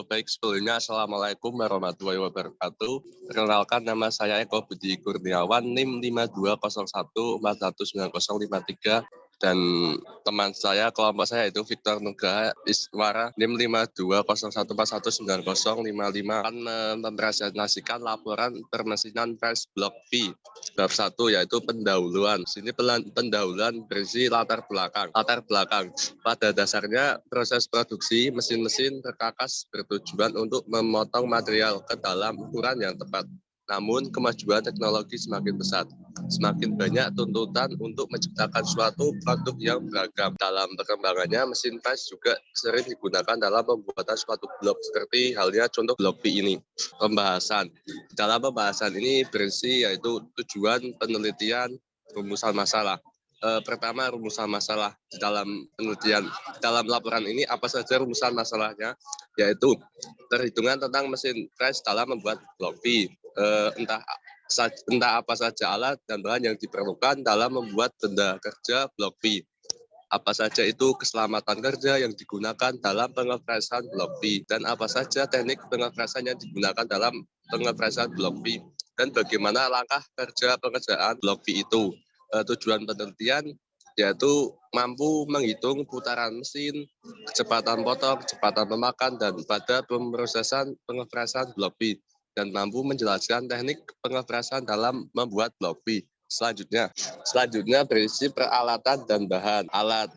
Baik, sebelumnya Assalamualaikum warahmatullahi wabarakatuh. Perkenalkan, nama saya Eko Budi Kurniawan, NIM 5201409053, dan teman saya, kelompok saya itu Victor Nugraha Iswara, NIM 520141419055, akan mempresentasikan laporan permesinan Fresh Block V bab 1, yaitu pendahuluan. Sini pendahuluan berisi latar belakang. Pada dasarnya, proses produksi mesin-mesin perkakas bertujuan untuk memotong material ke dalam ukuran yang tepat. Namun, kemajuan teknologi semakin pesat. Semakin banyak tuntutan untuk menciptakan suatu produk yang beragam. Dalam perkembangannya, mesin press juga sering digunakan dalam pembuatan suatu blok, seperti halnya contoh blok V ini. Pembahasan. Dalam pembahasan ini berisi yaitu tujuan penelitian, rumusan masalah. Pertama, rumusan masalah di dalam penelitian. Dalam laporan ini apa saja rumusan masalahnya, yaitu perhitungan tentang mesin press dalam membuat blok V, entah apa saja alat dan bahan yang diperlukan dalam membuat benda kerja blok V. Apa saja itu keselamatan kerja yang digunakan dalam pengepresan blok V, dan apa saja teknik pengepresan yang digunakan dalam pengepresan blok V, dan bagaimana langkah kerja pengerjaan blok V itu. Tujuan penelitian yaitu mampu menghitung putaran mesin, kecepatan potong, kecepatan memakan, dan pada pemrosesan pengepresan blok V, dan mampu menjelaskan teknik pengepresan dalam membuat blok V. Selanjutnya berisi peralatan dan bahan. Alat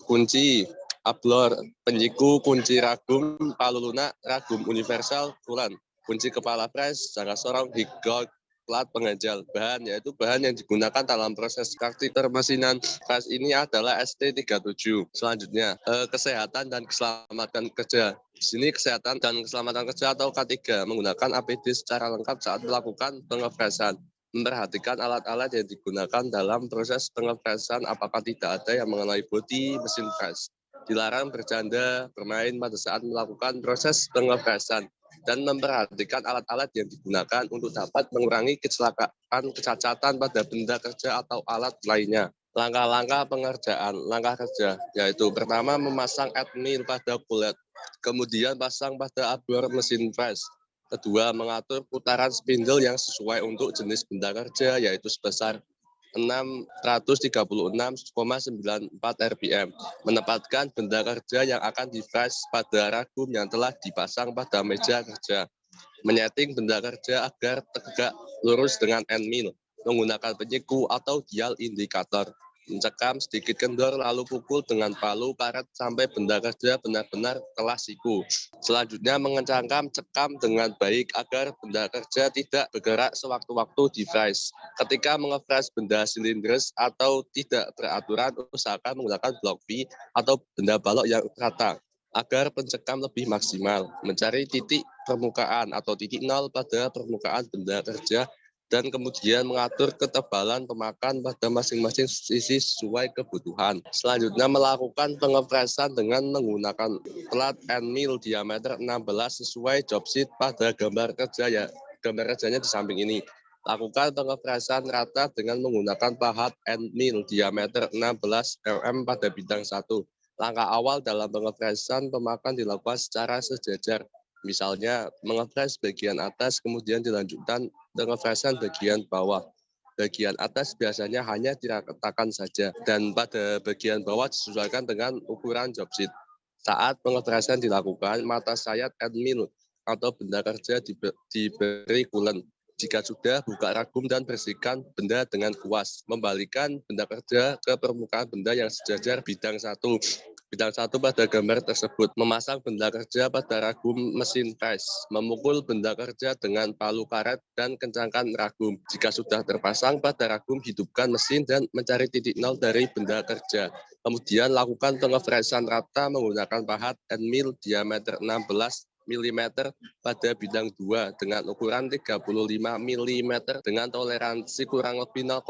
kunci, ablor, penyiku, kunci ragum, palu lunak, ragum universal, kulan, kunci kepala pres, jangka sorong, higol, plat pengganjal. Bahan yaitu bahan yang digunakan dalam proses praktik permesinan pres ini adalah ST37. Selanjutnya, kesehatan dan keselamatan kerja. Di sini kesehatan dan keselamatan kerja atau K3 menggunakan APD secara lengkap saat melakukan pengepresan. Memperhatikan alat-alat yang digunakan dalam proses pengepresan, apakah tidak ada yang mengenai bodi mesin pres. Dilarang bercanda, bermain pada saat melakukan proses pengepresan, dan memperhatikan alat-alat yang digunakan untuk dapat mengurangi kecelakaan, kecacatan pada benda kerja atau alat lainnya. Langkah-langkah pengerjaan, langkah kerja, yaitu pertama memasang admil pada kulet, kemudian pasang pada ablor mesin pres. Kedua, mengatur putaran spindle yang sesuai untuk jenis benda kerja, yaitu sebesar 636,94 rpm. Menempatkan benda kerja yang akan di-fresh pada ragum yang telah dipasang pada meja kerja. Menyeting benda kerja agar tegak lurus dengan end mill, menggunakan penyiku atau dial indikator. Mencekam sedikit kendor lalu pukul dengan palu karet sampai benda kerja benar-benar telah siku. Selanjutnya mengencangkan cekam dengan baik agar benda kerja tidak bergerak sewaktu-waktu di-fresh. Ketika menge-fresh benda silindris atau tidak beraturan, usahakan menggunakan blok V atau benda balok yang rata agar pencekam lebih maksimal. Mencari titik permukaan atau titik nol pada permukaan benda kerja, dan kemudian mengatur ketebalan pemakan pada masing-masing sisi sesuai kebutuhan. Selanjutnya melakukan pengepresan dengan menggunakan plat end mill diameter 16 sesuai job sheet pada gambar kerja gambar kerjanya di samping ini. Lakukan pengepresan rata dengan menggunakan pahat end mill diameter 16 mm pada bidang 1. Langkah awal dalam pengepresan pemakan dilakukan secara sejajar. Misalnya mengepres bagian atas, kemudian dilanjutkan pengepresan bagian bawah. Bagian atas biasanya hanya diratakan saja, dan pada bagian bawah disesuaikan dengan ukuran job sheet. Saat pengepresan dilakukan, mata sayat end mill atau benda kerja diberi coolant. Jika sudah, buka ragum dan bersihkan benda dengan kuas. Membalikan benda kerja ke permukaan benda yang sejajar bidang 1. Bidang 1 pada gambar tersebut. Memasang benda kerja pada ragum mesin press. Memukul benda kerja dengan palu karet dan kencangkan ragum. Jika sudah terpasang pada ragum, hidupkan mesin dan mencari titik nol dari benda kerja. Kemudian lakukan pengepresan rata menggunakan pahat end mill diameter 16 mm pada bidang 2 dengan ukuran 35 mm dengan toleransi kurang lebih 0,1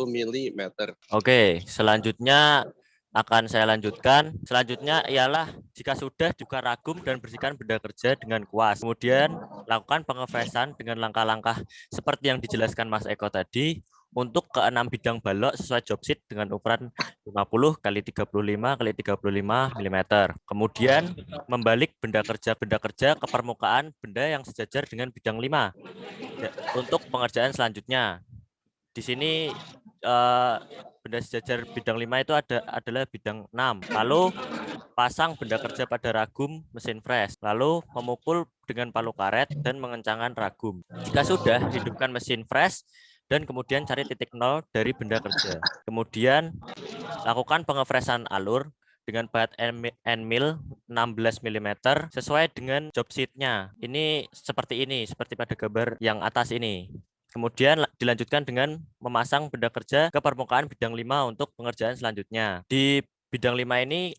mm. Oke, selanjutnya akan saya lanjutkan. Selanjutnya ialah jika sudah juga ragum dan bersihkan benda kerja dengan kuas. Kemudian lakukan pengepresan dengan langkah-langkah seperti yang dijelaskan Mas Eko tadi. untuk ke 6 bidang balok sesuai job sheet dengan ukuran 50 kali 35 kali 35 mm. Kemudian membalik benda kerja ke permukaan benda yang sejajar dengan bidang 5 untuk pengerjaan selanjutnya. Di sini benda sejajar bidang 5 itu adalah bidang 6. Lalu pasang benda kerja pada ragum mesin fresh, lalu memukul dengan palu karet dan mengencangkan ragum. Jika sudah, hidupkan mesin fresh dan kemudian cari titik nol dari benda kerja. Kemudian lakukan pengefreshan alur dengan baut end mill 16 mm sesuai dengan job sheet-nya. Ini seperti pada gambar yang atas ini. Kemudian dilanjutkan dengan memasang benda kerja ke permukaan bidang 5 untuk pengerjaan selanjutnya. Di bidang 5 ini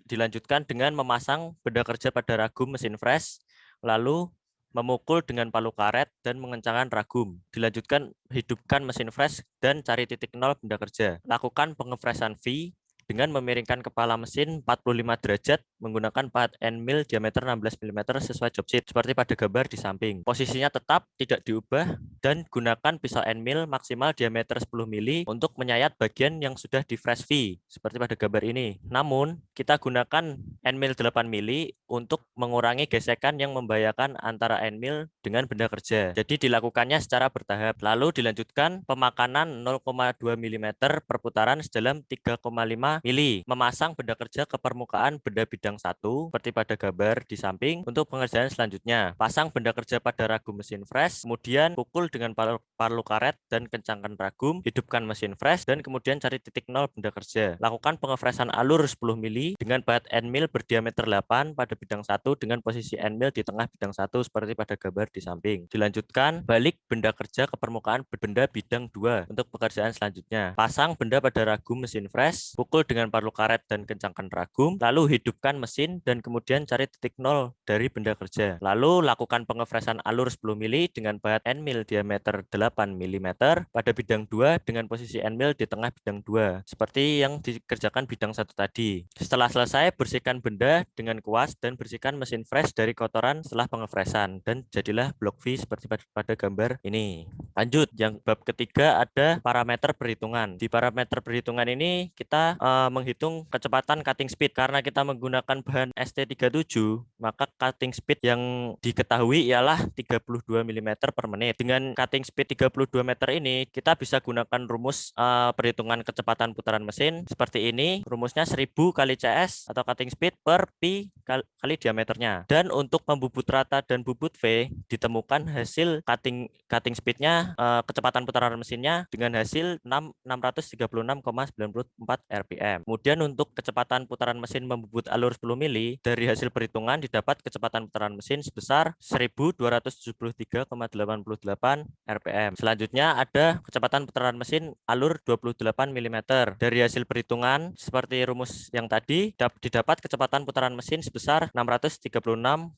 dilanjutkan dengan memasang benda kerja pada ragum mesin fresh, lalu memukul dengan palu karet dan mengencangkan ragum. Dilanjutkan hidupkan mesin fresh dan cari titik nol benda kerja. Lakukan pengefreshan V dengan memiringkan kepala mesin 45 derajat menggunakan pahat end mill diameter 16 mm sesuai job sheet seperti pada gambar di samping. Posisinya tetap tidak diubah dan gunakan pisau end mill maksimal diameter 10 mm untuk menyayat bagian yang sudah di fresh V seperti pada gambar ini. Namun, kita gunakan end mill 8 mm untuk mengurangi gesekan yang membahayakan antara end mill dengan benda kerja. Jadi dilakukannya secara bertahap. Lalu dilanjutkan pemakanan 0,2 mm per putaran sedalam 3,5 mili. Memasang benda kerja ke permukaan benda bidang 1 seperti pada gambar di samping untuk pengerjaan selanjutnya. Pasang benda kerja pada ragum mesin fresh, kemudian pukul dengan palu karet dan kencangkan ragum, hidupkan mesin fresh dan kemudian cari titik nol benda kerja. Lakukan pengefreshan alur 10 mili dengan baut end mill berdiameter 8 pada bidang 1 dengan posisi end mill di tengah bidang 1 seperti pada gambar di samping. Dilanjutkan balik benda kerja ke permukaan benda bidang 2 untuk pekerjaan selanjutnya. Pasang benda pada ragum mesin fresh, pukul dengan palu karet dan kencangkan ragum, lalu hidupkan mesin dan kemudian cari titik nol dari benda kerja. Lalu lakukan pengefreshan alur 10 mili dengan baut end mill diameter 8 mm pada bidang 2 dengan posisi end mill di tengah bidang 2 seperti yang dikerjakan bidang 1 tadi. Setelah selesai, bersihkan benda dengan kuas dan bersihkan mesin fresh dari kotoran setelah pengefreshan dan jadilah blok V seperti pada gambar ini. Lanjut, yang bab ketiga ada parameter perhitungan. Di parameter perhitungan ini kita menghitung kecepatan cutting speed. Karena kita menggunakan bahan ST37, maka cutting speed yang diketahui ialah 32 mm per menit. Dengan cutting speed 32 meter ini, kita bisa gunakan rumus perhitungan kecepatan putaran mesin seperti ini. Rumusnya 1000 kali CS atau cutting speed per pi kali diameternya. Dan untuk pembubut rata dan bubut V, ditemukan hasil cutting speednya kecepatan putaran mesinnya dengan hasil 636,94 rpm. Kemudian untuk kecepatan putaran mesin membubut alur 10 mili dari hasil perhitungan didapat kecepatan putaran mesin sebesar 1273,88 rpm. Selanjutnya ada kecepatan putaran mesin alur 28 mm. Dari hasil perhitungan seperti rumus yang tadi didapat kecepatan putaran mesin sebesar 636,94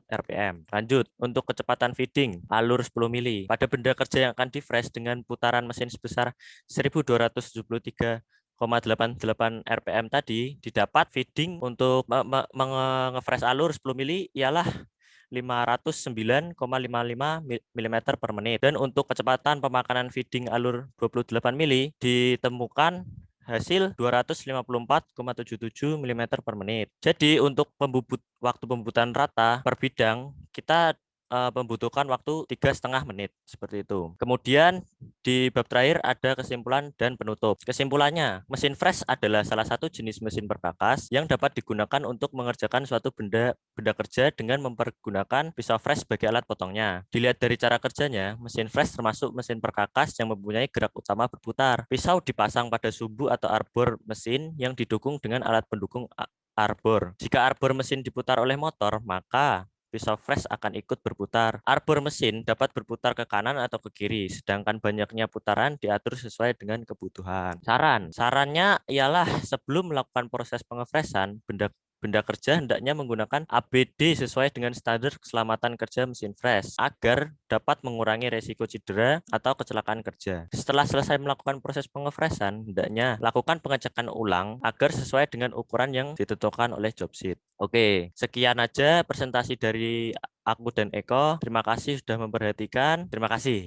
rpm. Lanjut, untuk kecepatan feeding alur 10 mili pada benda kerja yang akan di-fresh dengan putaran mesin sebesar 1273,88 rpm tadi, didapat feeding untuk nge-fresh alur 10 mili ialah 509,55 mm per menit. Dan untuk kecepatan pemakanan feeding alur 28 mili ditemukan hasil 254,77 mm per menit. Jadi untuk waktu pembubutan rata per bidang kita membutuhkan waktu 3,5 menit seperti itu. Kemudian di bab terakhir ada kesimpulan dan penutup. Kesimpulannya, mesin fresh adalah salah satu jenis mesin perkakas yang dapat digunakan untuk mengerjakan suatu benda kerja dengan mempergunakan pisau fresh sebagai alat potongnya. Dilihat dari cara kerjanya, mesin fresh termasuk mesin perkakas yang mempunyai gerak utama berputar. Pisau dipasang pada sumbu atau arbor mesin yang didukung dengan alat pendukung arbor. Jika arbor mesin diputar oleh motor, maka pisau fresh akan ikut berputar. Arbor mesin dapat berputar ke kanan atau ke kiri, sedangkan banyaknya putaran diatur sesuai dengan kebutuhan. Sarannya ialah sebelum melakukan proses pengefreshan, benda kerja hendaknya menggunakan ABD sesuai dengan standar keselamatan kerja mesin fresh agar dapat mengurangi resiko cedera atau kecelakaan kerja. Setelah selesai melakukan proses pengefreshan, hendaknya lakukan pengecekan ulang agar sesuai dengan ukuran yang ditentukan oleh job sheet. Oke, sekian aja presentasi dari aku dan Eko. Terima kasih sudah memperhatikan. Terima kasih.